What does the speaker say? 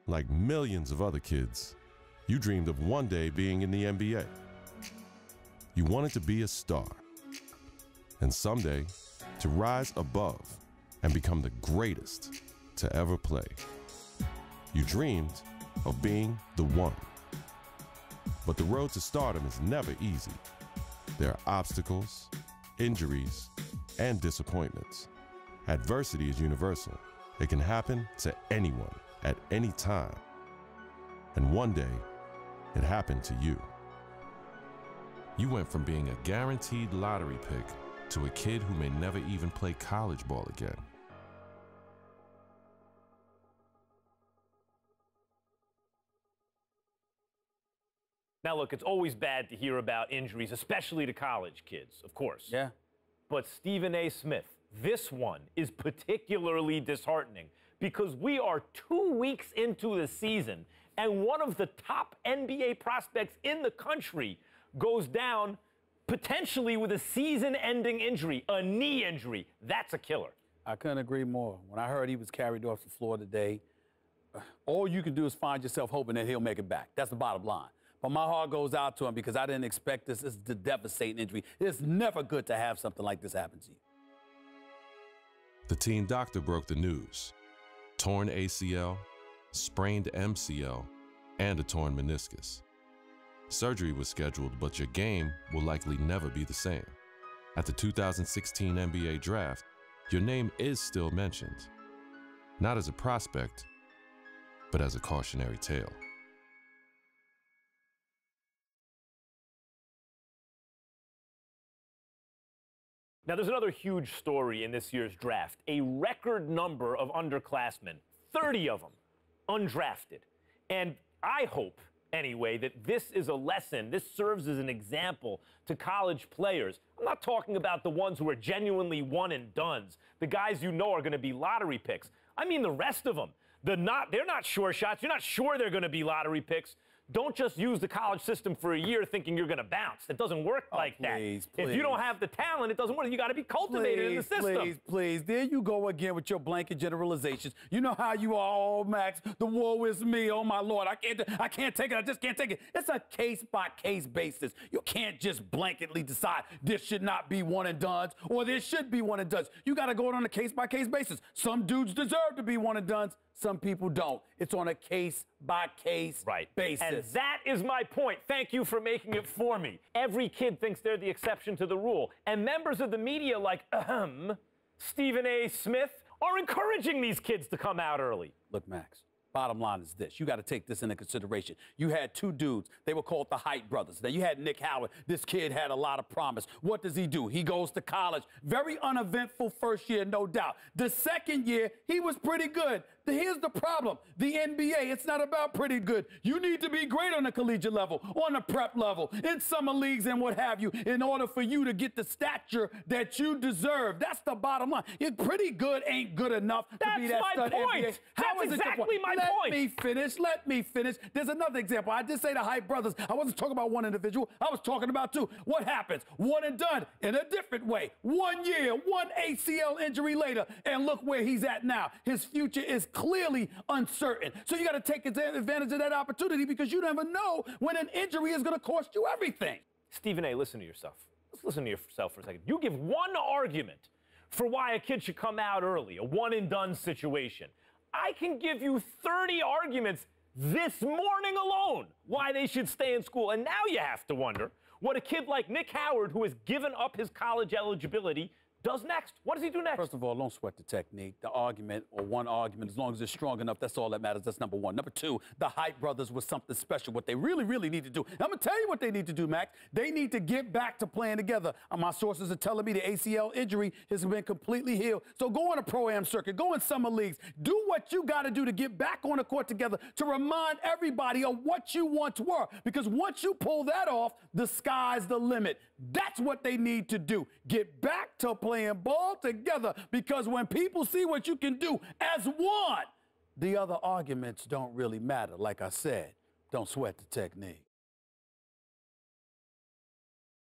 like millions of other kids, you dreamed of one day being in the NBA. You wanted to be a star, and someday to rise above and become the greatest to ever play. You dreamed of being the one. But the road to stardom is never easy. There are obstacles, injuries, and disappointments. Adversity is universal. It can happen to anyone at any time. And one day, it happened to you. You went from being a guaranteed lottery pick to a kid who may never even play college ball again. Now, look, it's always bad to hear about injuries, especially to college kids, of course. Yeah. But Stephen A. Smith, this one is particularly disheartening because we are 2 weeks into the season and one of the top NBA prospects in the country goes down potentially with a season-ending injury, a knee injury. That's a killer. I couldn't agree more. When I heard he was carried off the floor today, all you can do is find yourself hoping that he'll make it back. That's the bottom line. But my heart goes out to him because I didn't expect this. This is a devastating injury. It's never good to have something like this happen to you. The team doctor broke the news. Torn ACL, sprained MCL, and a torn meniscus. Surgery was scheduled, but your game will likely never be the same. At the 2016 NBA draft, your name is still mentioned. Not as a prospect, but as a cautionary tale. Now, there's another huge story in this year's draft. A record number of underclassmen, 30 of them, undrafted. And I hope, anyway, that this is a lesson, this serves as an example to college players. I'm not talking about the ones who are genuinely one and dones, the guys you know are going to be lottery picks. I mean the rest of them. They're not sure shots. You're not sure they're going to be lottery picks. Don't just use the college system for a year thinking you're going to bounce. It doesn't work like that. If you don't have the talent, it doesn't work. You got to be cultivated in the system. Please. There you go again with your blanket generalizations. You know how you are, oh, Max, the woe is me, oh, my Lord. I can't take it. I just can't take it. It's a case-by-case basis. You can't just blanketly decide this should not be one and dones or this should be one and dones. You got to go on a case-by-case basis. Some dudes deserve to be one and dones. Some people don't. It's on a case-by-case basis. And that is my point. Thank you for making it for me. Every kid thinks they're the exception to the rule. And members of the media like, Stephen A. Smith, are encouraging these kids to come out early. Look, Max, bottom line is this. You got to take this into consideration. You had two dudes. They were called the Height brothers. Now, you had Nick Howard. This kid had a lot of promise. What does he do? He goes to college. Very uneventful first year, no doubt. The second year, he was pretty good. Here's the problem. The NBA, it's not about pretty good. You need to be great on the collegiate level, on the prep level, in summer leagues and what have you, in order for you to get the stature that you deserve. That's the bottom line. Pretty good ain't good enough to be that stud NBA. That's exactly my point. Let me finish. There's another example. I did say the Height brothers. I wasn't talking about one individual. I was talking about two. What happens? One and done in a different way. 1 year, one ACL injury later, and look where he's at now. His future is clearly uncertain. So you got to take advantage of that opportunity because you never know when an injury is going to cost you everything. Stephen A., listen to yourself. Let's listen to yourself for a second. You give one argument for why a kid should come out early, a one-and-done situation. I can give you 30 arguments this morning alone why they should stay in school. And now you have to wonder what a kid like Nick Howard, who has given up his college eligibility, does next. What does he do next? First of all, don't sweat the technique. The argument, or one argument, as long as it's strong enough, that's all that matters. That's number one. Number two, the Height brothers was something special. What they really need to do. I'm going to tell you what they need to do, Max. They need to get back to playing together. My sources are telling me the ACL injury has been completely healed. So go on a pro-am circuit. Go in summer leagues. Do what you got to do to get back on the court together to remind everybody of what you once were. Because once you pull that off, the sky's the limit. That's what they need to do. Get back to playing ball together, because when people see what you can do as one, the other arguments don't really matter. Like I said, don't sweat the technique.